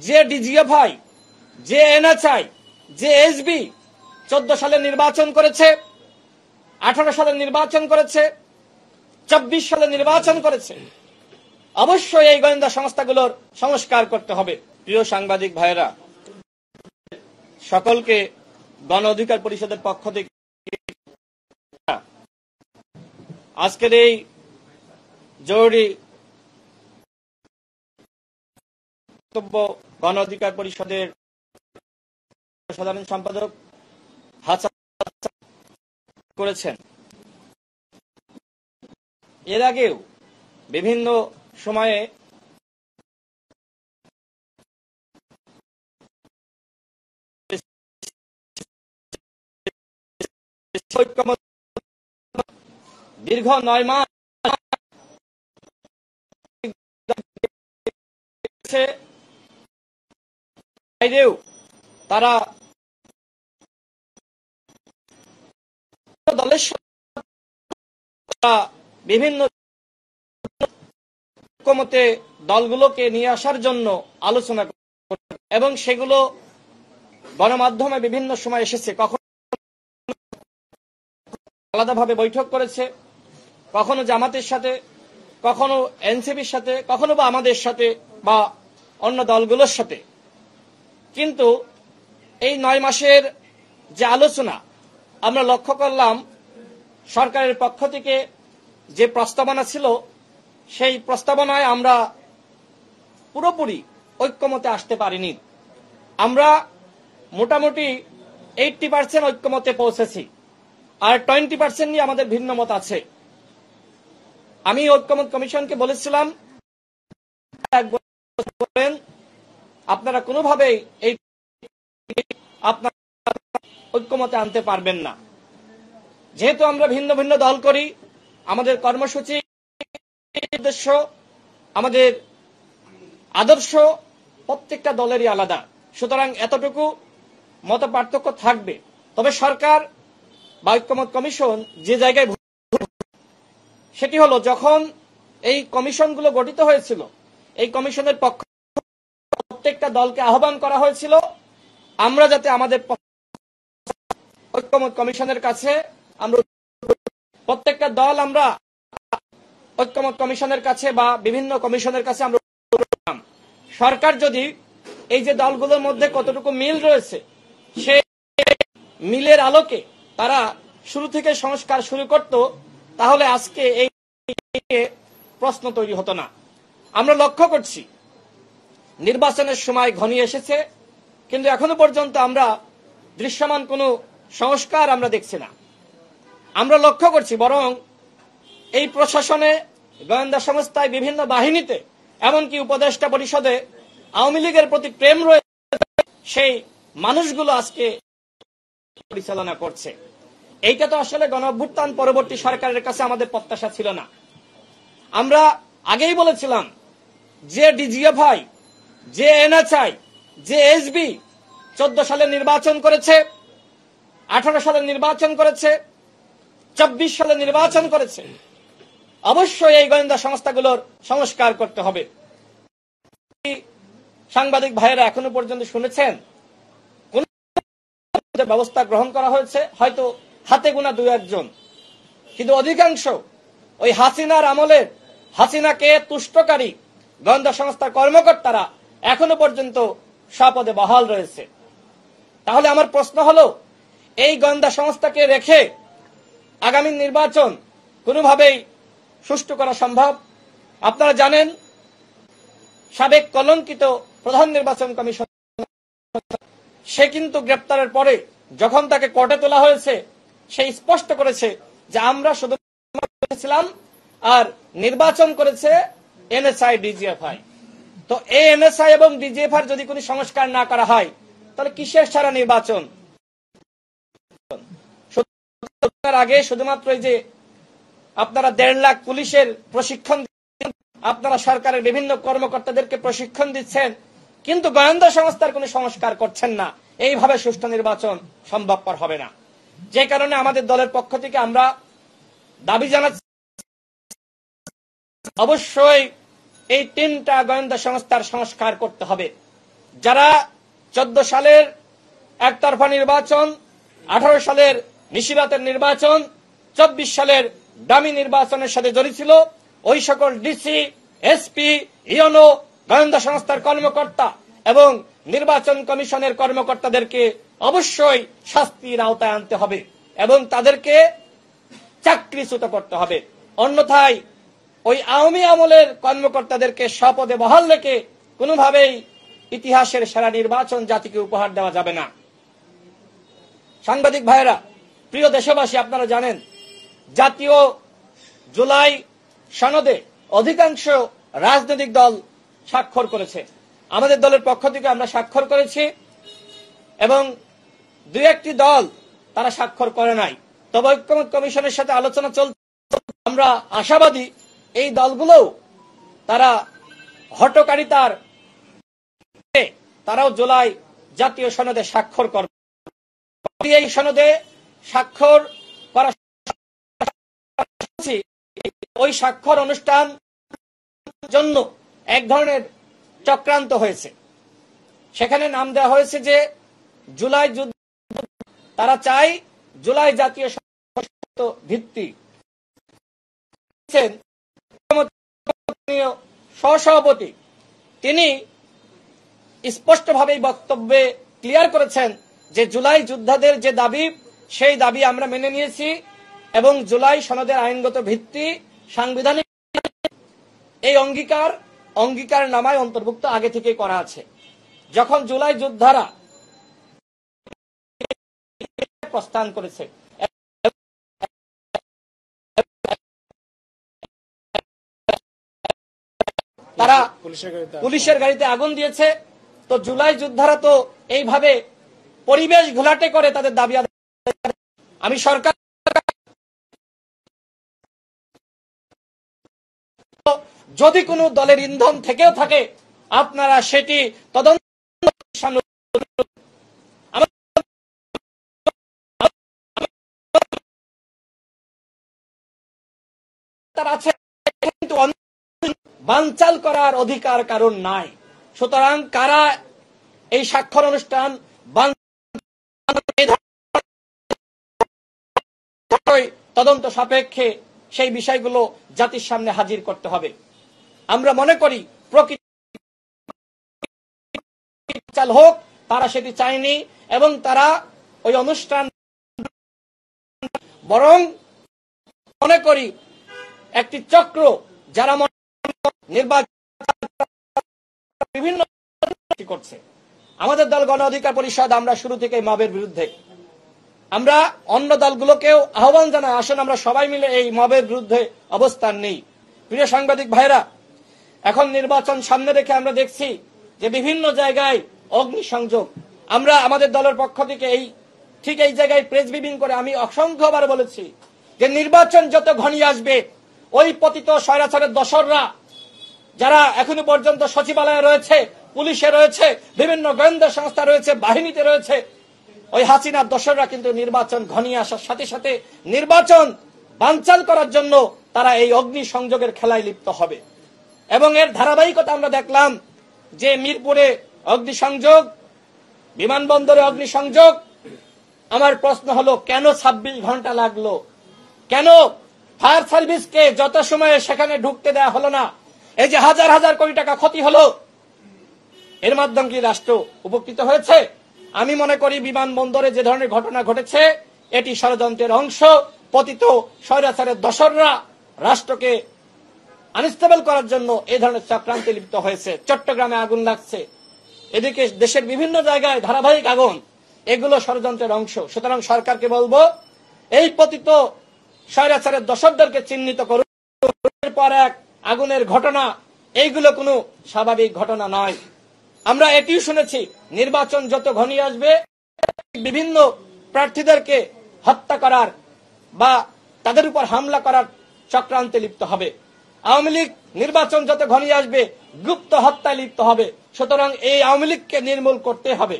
যে ডিজিএফআই, যে এনএসআই, যে এসবি 14 সালে নির্বাচন করেছে, 18 সালে নির্বাচন করেছে, 24 সালে নির্বাচন করেছে, অবশ্যই এই গোয়েন্দা সংস্থাগুলোর সংস্কার করতে হবে। প্রিয় সাংবাদিক ভাইয়েরা, সকলকে গণ অধিকার পরিষদের পক্ষ থেকে আজকের এই জরুরি বক্তব্য গণ অধিকার পরিষদের সাধারণ সম্পাদক হাসান করেছেন। এর আগেও বিভিন্ন সময়ে দীর্ঘ 9 মাস বাইরেও তারা দলের বিভিন্ন ঐক্যমতে দলগুলোকে নিয়ে আসার জন্য আলোচনা এবং সেগুলো গণমাধ্যমে বিভিন্ন সময় এসেছে। কখনো আলাদাভাবে বৈঠক করেছে, কখনো জামাতের সাথে, কখনো এনসিপির সাথে, কখনো বা আমাদের সাথে বা অন্য দলগুলোর সাথে। কিন্তু এই 9 মাসের যে আলোচনা আমরা লক্ষ্য করলাম, সরকারের পক্ষ থেকে যে প্রস্তাবনা ছিল সেই প্রস্তাবনায় আমরা পুরোপুরি ঐক্যমতে আসতে পারিনি। আমরা মোটামুটি 80% ঐক্যমতে পৌঁছেছি, আর 20% নিয়ে আমাদের ভিন্ন মত আছে। আমি ঐক্যমত কমিশনকে বলেছিলাম, আপনারা কোনোভাবেই এই আপনারা ঐক্যমতে আনতে পারবেন না। যেহেতু আমরা ভিন্ন ভিন্ন দল করি, আমাদের কর্মসূচি, উদ্দেশ্য, আমাদের আদর্শ প্রত্যেকটা দলেরই আলাদা, সুতরাং এতটুকু মত পার্থক্য থাকবে। তবে সরকার বা ঐক্যমত কমিশন যে জায়গায় সেটি হলো, যখন এই কমিশনগুলো গঠিত হয়েছিল, এই কমিশনের পক্ষ প্রত্যেকটা দলকে আহ্বান করা হয়েছিল আমরা যাতে আমাদের ঐক্যমত কমিশনের কাছে আমরা প্রত্যেকটা দল আমরা ঐক্যমত কমিশনের কাছে বা বিভিন্ন কমিশনের কাছে আমরা সরকার যদি এই যে দলগুলোর মধ্যে কতটুকু মিল রয়েছে সেই মিলের আলোকে তারা শুরু থেকে সংস্কার শুরু করত, তাহলে আজকে এই প্রশ্ন তৈরি হতো না। আমরা লক্ষ্য করছি নির্বাচনের সময় ঘনিয়ে এসেছে, কিন্তু এখনো পর্যন্ত আমরা দৃশ্যমান কোনো সংস্কার আমরা দেখছি না। আমরা লক্ষ্য করছি বরং এই প্রশাসনে, গোয়েন্দা সংস্থায়, বিভিন্ন বাহিনীতে, এমনকি উপদেষ্টা পরিষদে আওয়ামী লীগের প্রতি প্রেম রয়েছে, সেই মানুষগুলো আজকে পরিচালনা করছে। এইটা তো আসলে গণঅভ্যুত্থান পরবর্তী সরকারের কাছে আমাদের প্রত্যাশা ছিল না। আমরা আগেই বলেছিলাম যে ডিজিএফআই, যে এনএসআই, যে এসবি 14 সালে নির্বাচন করেছে, 18 সালে নির্বাচন করেছে, 24 সালে নির্বাচন করেছে, অবশ্যই এই গোয়েন্দা সংস্থাগুলোর সংস্কার করতে হবে। সাংবাদিক ভাইয়েরা এখনো পর্যন্ত শুনেছেন কোন ব্যবস্থা গ্রহণ করা হয়েছে? হয়তো হাতে গোনা 2-1 জন, কিন্তু অধিকাংশ ওই হাসিনার আমলের, হাসিনাকে তুষ্টকারী গোয়েন্দা সংস্থার কর্মকর্তারা এখনো পর্যন্ত স্বপদে বহাল রয়েছে। তাহলে আমার প্রশ্ন হলো, এই গোয়েন্দা সংস্থাকে রেখে আগামী নির্বাচন কোনোভাবেই সুষ্ঠু করা সম্ভব? আপনারা জানেন সাবেক কলঙ্কিত প্রধান নির্বাচন কমিশন, সে কিন্তু গ্রেপ্তারের পরে যখন তাকে কোর্টে তোলা হয়েছে, সে স্পষ্ট করেছে যে আমরা শুধু ছিলাম আর নির্বাচন করেছে এনএসআই, ডিজিএফআই। তো এই এনএসআই এবং ডিজিএফআই যদি কোনো সংস্কার না করা হয়, তাহলে কিসের ছাড়া নির্বাচন? আগে শুধুমাত্র এই যে আপনারা 1.5 লাখ পুলিশের প্রশিক্ষণ, আপনারা সরকারের বিভিন্ন কর্মকর্তাদেরকে প্রশিক্ষণ দিচ্ছেন, কিন্তু গোয়েন্দা সংস্থার কোনো সংস্কার করছেন না, এইভাবে সুষ্ঠু নির্বাচন সম্ভবপর হবে না। যে কারণে আমাদের দলের পক্ষ থেকে আমরা দাবি জানাচ্ছি, অবশ্যই এই 3টা গোয়েন্দা সংস্থার সংস্কার করতে হবে। যারা 14 সালের একতরফা নির্বাচন, 18 সালের নিশিরাতের নির্বাচন, 24 সালের ডামি নির্বাচনের সাথে জড়িত ছিল, ওই সকল ডিসি, এসপি, ইওনো, গোয়েন্দা সংস্থার কর্মকর্তা এবং নির্বাচন কমিশনের কর্মকর্তাদেরকে অবশ্যই শাস্তির আওতায় আনতে হবে এবং তাদেরকে চাকরিচ্যুত করতে হবে। অন্যথায় ওই আওয়ামী আমলের কর্মকর্তাদেরকে স্বপদে বহাল রেখে কোনোভাবেই ইতিহাসের সেরা নির্বাচন জাতিকে উপহার দেওয়া যাবে না। সাংবাদিক ভাইয়েরা, প্রিয় দেশবাসী, আপনারা জানেন জাতীয় জুলাই সনদে অধিকাংশ রাজনৈতিক দল স্বাক্ষর করেছে। আমাদের দলের পক্ষ থেকে আমরা স্বাক্ষর করেছি এবং দুই একটি দল তারা স্বাক্ষর করে নাই। তবে ঐক্যমত কমিশনের সাথে আলোচনা চলছে। আমরা আশাবাদী এই দলগুলোও তারা হঠকারিতার তারাও জুলাই জাতীয় সনদে স্বাক্ষর করবে। এই সনদে স্বাক্ষর করা ওই স্বাক্ষর অনুষ্ঠান জন্য এক ধরনের চক্রান্ত হয়েছে। সেখানে নাম দেওয়া হয়েছে যে জুলাই যুদ্ধ, তারা চায় জুলাই জাতীয় ভিত্তি। সহসভাপতি তিনি স্পষ্টভাবে বক্তব্যে ক্লিয়ার করেছেন যে জুলাই যোদ্ধাদের যে দাবি, সেই দাবি আমরা মেনে নিয়েছি এবং জুলাই সনদের আইনগত ভিত্তি সাংবিধানিক এই অঙ্গীকার নামায় অন্তর্ভুক্ত আগে থেকে করা আছে। যখন জুলাই যোদ্ধারা প্রস্থান করেছে, তারা পুলিশের গাড়িতে আগুন দিয়েছে, তো জুলাই যোদ্ধারা তো এইভাবে পরিবেশ ঘোলাটে করে তাদের দাবি আদায়। আমি সরকার যদি কোনো দলের ইন্ধন থেকেও থাকে আপনারা সেটি তদন্ত আছে, কিন্তু বানচাল করার অধিকার কারণ নাই। সুতরাং কারা এই স্বাক্ষর অনুষ্ঠান তদন্ত সাপেক্ষে সেই বিষয়গুলো জাতির সামনে হাজির করতে হবে। আমরা মনে করি প্রকৃত চাল হোক, তারা সেটি চায়নি এবং তারা ওই অনুষ্ঠান, বরং মনে করি একটি চক্র যারা নির্বাচন বিভিন্ন করছে। আমাদের দল গণ অধিকার পরিষদ আমরা শুরু থেকে মবের বিরুদ্ধে। আমরা অন্য দলগুলোকেও আহ্বান জানাই, আসুন আমরা সবাই মিলে এই মবের বিরুদ্ধে অবস্থান নেই। প্রিয় সাংবাদিক ভাইরা, এখন নির্বাচন সামনে রেখে আমরা দেখছি যে বিভিন্ন জায়গায় অগ্নিসংযোগ। আমরা আমাদের দলের পক্ষ থেকে ঠিক এই জায়গায় প্রেস ব্রিফিং করে আমি অসংখ্যবার বলেছি যে নির্বাচন যত ঘনিয়ে আসবে ওই পতিত স্বৈরাচারের দোসররা যারা এখনো পর্যন্ত সচিবালয়ে রয়েছে, পুলিশে রয়েছে, বিভিন্ন গোয়েন্দা সংস্থা রয়েছে, বাহিনীতে রয়েছে, ওই হাসিনার দোসররা কিন্তু নির্বাচন ঘনিয়ে আসার সাথে সাথে নির্বাচন বানচাল করার জন্য তারা এই অগ্নিসংযোগের খেলায় লিপ্ত হবে। এবং এর ধারাবাহিকতা আমরা দেখলাম যে মিরপুরে অগ্নিসংযোগ, বিমানবন্দরে অগ্নিসংযোগ। আমার প্রশ্ন হলো কেন 26 ঘন্টা লাগলো? কেন ফায়ার সার্ভিসকে যত সময়ে সেখানে ঢুকতে দেওয়া হলো না? এই যে হাজার হাজার কোটি টাকা ক্ষতি হলো, এর মাধ্যমে কি রাষ্ট্র উপকৃত হয়েছে? আমি মনে করি বিমানবন্দরে যে ধরনের ঘটনা ঘটেছে এটি ষড়যন্ত্রের অংশ। পতিত স্বৈরাচারের দোসররা রাষ্ট্রকে আনস্টেবল করার জন্য এই ধরনের চক্রান্তে লিপ্ত হয়েছে। চট্টগ্রামে আগুন লাগছে, এদিকে দেশের বিভিন্ন জায়গায় ধারাবাহিক আগুন, এগুলো ষড়যন্ত্রের অংশ। সুতরাং সরকারকে বলবো এই পতিত স্বৈরাচারের দোসরদেরকে চিহ্নিত করুন। পর এক আগুনের ঘটনা, এইগুলো কোনো স্বাভাবিক ঘটনা নয়। আমরা এটিও শুনেছি নির্বাচন যত ঘনিয়ে আসবে বিভিন্ন প্রার্থীদেরকে হত্যা করার বা তাদের উপর হামলা করার চক্রান্তে লিপ্ত হবে। আওয়ামী লীগ নির্বাচন যত ঘনিয়ে আসবে গুপ্ত হত্যায় লিপ্ত হবে। সুতরাং এই আওয়ামী লীগকে নির্মূল করতে হবে।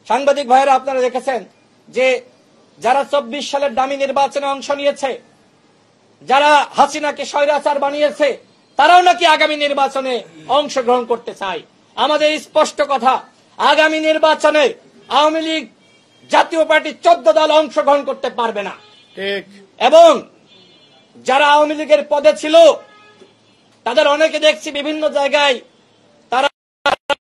সাংবাদিক ভাইয়েরা, আপনারা দেখেছেন যে যারা 24 সালের দামি নির্বাচনে অংশ নিয়েছে, যারা হাসিনাকে স্বৈরাচার বানিয়েছে, তারাও নাকি আগামী নির্বাচনে অংশগ্রহণ করতে চায়। আমাদের স্পষ্ট কথা, আগামী নির্বাচনে আওয়ামী লীগ জাতীয় পার্টি 14 দল অংশগ্রহণ করতে পারবে না। ঠিক। এবং যারা আওয়ামী লীগের পদে ছিল তাদের অনেকে দেখছি বিভিন্ন জায়গায় তারা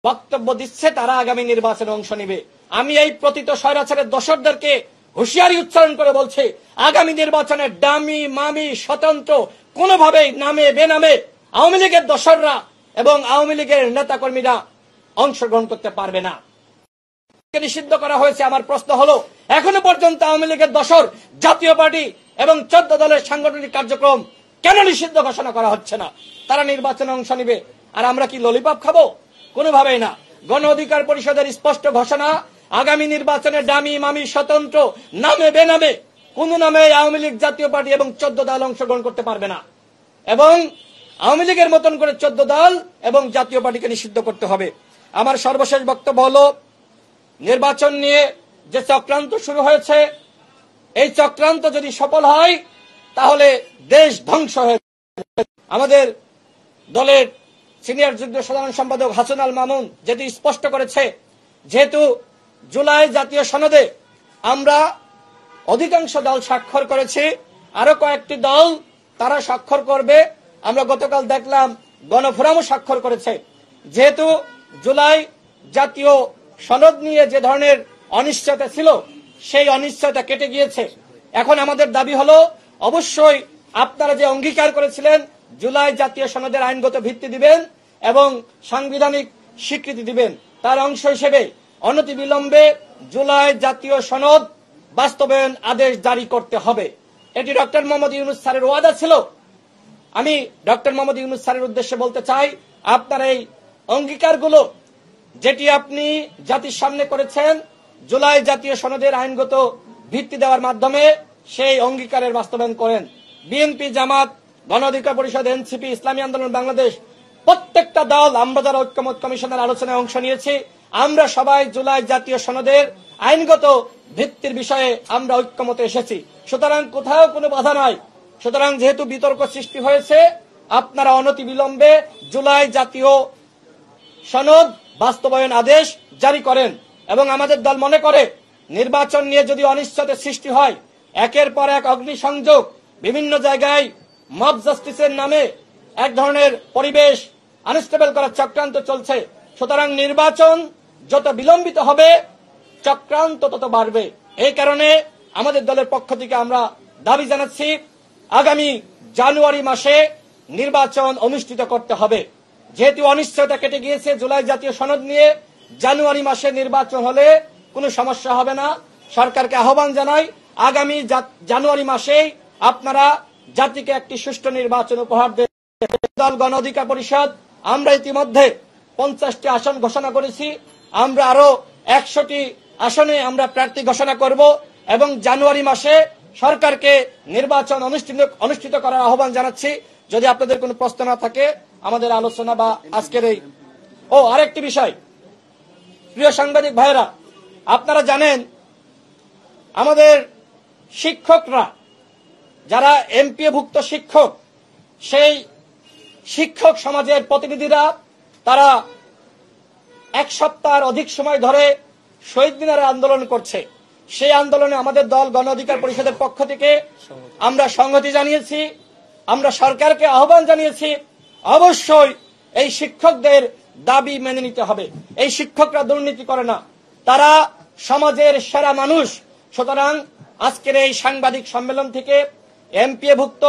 বক্তব্য দিচ্ছে তারা আগামী নির্বাচনে অংশ নেবে। আমি এই প্রতীত স্বৈরাচারের দোসরদেরকে হুঁশিয়ারি উচ্চারণ করে বলছি, আগামী নির্বাচনে ডামি মামি স্বতন্ত্র কোনোভাবেই নামে বেনামে আওয়ামী লীগের দোসররা এবং আওয়ামী লীগের নেতাকর্মীরা অংশগ্রহণ করতে পারবে না। নিষিদ্ধ করা হয়েছে। আমার প্রশ্ন হলো, এখনো পর্যন্ত আওয়ামী লীগের দোসর জাতীয় পার্টি এবং 14 দলের সাংগঠনিক কার্যক্রম কেন নিষিদ্ধ ঘোষণা করা হচ্ছে না? তারা নির্বাচনে অংশ নেবে আর আমরা কি ললিপপ খাবো? কোনোভাবেই না। গণ অধিকার পরিষদের স্পষ্ট ঘোষণা, আগামী নির্বাচনে ডামি মামি স্বতন্ত্র নামে বেনামে কোন নামে আওয়ামী লীগ জাতীয় পার্টি এবং 14 দল অংশগ্রহণ করতে পারবে না এবং আওয়ামী লীগের মতন করে 14 দল এবং জাতীয় পার্টিকে নিষিদ্ধ করতে হবে। আমার সর্বশেষ বক্তব্য হলো, নির্বাচন নিয়ে যে চক্রান্ত শুরু হয়েছে, এই চক্রান্ত যদি সফল হয় তাহলে দেশ ধ্বংস হয়ে যাবে। আমাদের দলের সিনিয়র যুগ্ম সাধারণ সম্পাদক হাসান আল মামুন যেটি স্পষ্ট করেছে, যেহেতু জুলাই জাতীয় সনদে আমরা অধিকাংশ দল স্বাক্ষর করেছি, আরো কয়েকটি দল তারা স্বাক্ষর করবে। আমরা গতকাল দেখলাম গণফোরামও স্বাক্ষর করেছে। যেহেতু জুলাই জাতীয় সনদ নিয়ে যে ধরনের অনিশ্চয়তা ছিল সেই অনিশ্চয়তা কেটে গিয়েছে। এখন আমাদের দাবি হলো, অবশ্যই আপনারা যে অঙ্গীকার করেছিলেন জুলাই জাতীয় সনদের আইনগত ভিত্তি দিবেন এবং সাংবিধানিক স্বীকৃতি দিবেন, তার অংশ হিসেবে অনতিবিলম্বে জুলাই জাতীয় সনদ বাস্তবায়ন আদেশ জারি করতে হবে। এটি ডক্টর মোহাম্মদ ইউনূস স্যারের ওয়াদা ছিল। আমি ডক্টর মোহাম্মদ ইউনূস স্যারের উদ্দেশ্যে বলতে চাই, আপনার এই অঙ্গীকারগুলো যেটি আপনি জাতির সামনে করেছেন জুলাই জাতীয় সনদের আইনগত ভিত্তি দেওয়ার মাধ্যমে, সেই অঙ্গীকারের বাস্তবায়ন করেন। বিএনপি, জামাত, গণ অধিকার পরিষদ, এনসিপি, ইসলামী আন্দোলন বাংলাদেশ প্রত্যেকটা দল আমরা যারা ঐক্যমত কমিশনের আলোচনায় অংশ নিয়েছি, আমরা সবাই জুলাই জাতীয় সনদের আইনগত ভিত্তির বিষয়ে আমরা ঐক্যমতে এসেছি। সুতরাং কোথাও কোনো বাধা নাই। সুতরাং যেহেতু বিতর্ক সৃষ্টি হয়েছে, আপনারা অনতিবিলম্বে জুলাই জাতীয় সনদ বাস্তবায়ন আদেশ জারি করেন। এবং আমাদের দল মনে করে, নির্বাচন নিয়ে যদি অনিশ্চয়তা সৃষ্টি হয়, একের পর এক অগ্নিসংযোগ, বিভিন্ন জায়গায় মব জাস্টিসের নামে এক ধরনের পরিবেশ আনস্টেবল করার চক্রান্ত চলছে। সুতরাং নির্বাচন যত বিলম্বিত হবে চক্রান্ত তত বাড়বে। এই কারণে আমাদের দলের পক্ষ থেকে আমরা দাবি জানাচ্ছি, আগামী জানুয়ারি মাসে নির্বাচন অনুষ্ঠিত করতে হবে। যেহেতু অনিশ্চয়তা কেটে গিয়েছে জুলাই জাতীয় সনদ নিয়ে, জানুয়ারি মাসে নির্বাচন হলে কোনো সমস্যা হবে না। সরকারকে আহ্বান জানাই, আগামী জানুয়ারি মাসেই আপনারা জাতিকে একটি সুষ্ঠু নির্বাচন উপহার দেন। দল গণ অধিকার পরিষদ আমরা ইতিমধ্যে 50টি আসন ঘোষণা করেছি। আমরা আরো 100টি আসনে আমরা প্রার্থী ঘোষণা করব এবং জানুয়ারি মাসে সরকারকে নির্বাচন অনুষ্ঠিত করার আহ্বান জানাচ্ছি। যদি আপনাদের কোনো প্রশ্ন না থাকে আমাদের আলোচনা বা আজকের এই আরেকটি বিষয়, প্রিয় সাংবাদিক ভাইয়েরা, আপনারা জানেন আমাদের শিক্ষকরা যারা এমপিওভুক্ত শিক্ষক, সেই শিক্ষক সমাজের প্রতিনিধিরা তারা 1 সপ্তাহের অধিক সময় ধরে শহীদ মিনারে আন্দোলন করছে। সেই আন্দোলনে আমাদের দল গণ অধিকার পরিষদের পক্ষ থেকে আমরা সংহতি জানিয়েছি। আমরা সরকারকে আহ্বান জানিয়েছি, অবশ্যই এই শিক্ষকদের দাবি মেনে নিতে হবে। এই শিক্ষকরা দুর্নীতি করে না, তারা সমাজের সেরা মানুষ। সুতরাং আজকের এই সাংবাদিক সম্মেলন থেকে এমপিওভুক্ত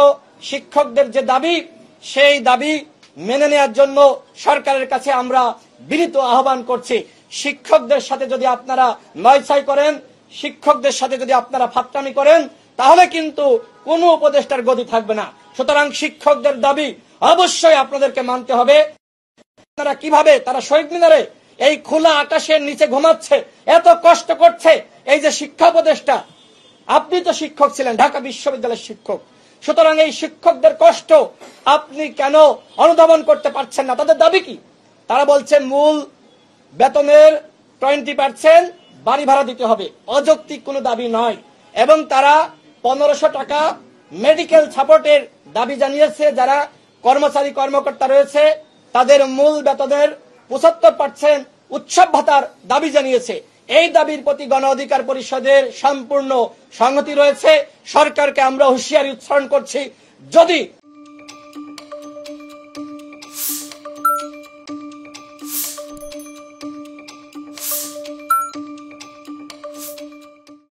শিক্ষকদের যে দাবি, সেই দাবি মেনে নেওয়ার জন্য সরকারের কাছে আমরা বিনীত আহ্বান করছি। শিক্ষকদের সাথে যদি আপনারা নয়ছাই করেন, শিক্ষকদের সাথে যদি আপনারা ফাত্রামি করেন, তাহলে কিন্তু কোনো উপদেষ্টার গদি থাকবে না। সুতরাং শিক্ষকদের দাবি অবশ্যই আপনাদেরকে মানতে হবে। আপনারা কিভাবে তারা শহীদ মিনারে এই খোলা আকাশের নিচে ঘুমাচ্ছে, এত কষ্ট করছে, এই যে শিক্ষা উপদেষ্টা, আপনি তো শিক্ষক ছিলেন, ঢাকা বিশ্ববিদ্যালয়ের শিক্ষক। সুতরাং এই শিক্ষকদের কষ্ট আপনি কেন অনুধাবন করতে পারছেন না? তাদের দাবি কি? তারা বলছে মূল বেতনের 20% বাড়ি ভাড়া দিতে হবে। অযৌক্তিক কোনো দাবি নয়। এবং তারা 1500 টাকা মেডিকেল সাপোর্টের দাবি জানিয়েছে। যারা কর্মচারী কর্মকর্তা রয়েছে তাদের মূল বেতনের 75% উৎসব ভাতার দাবি জানিয়েছে। এই দাবির প্রতি গণ অধিকার পরিষদের সম্পূর্ণ সংহতি রয়েছে। সরকারকে আমরা হুঁশিয়ারি উচ্চারণ করছি, যদি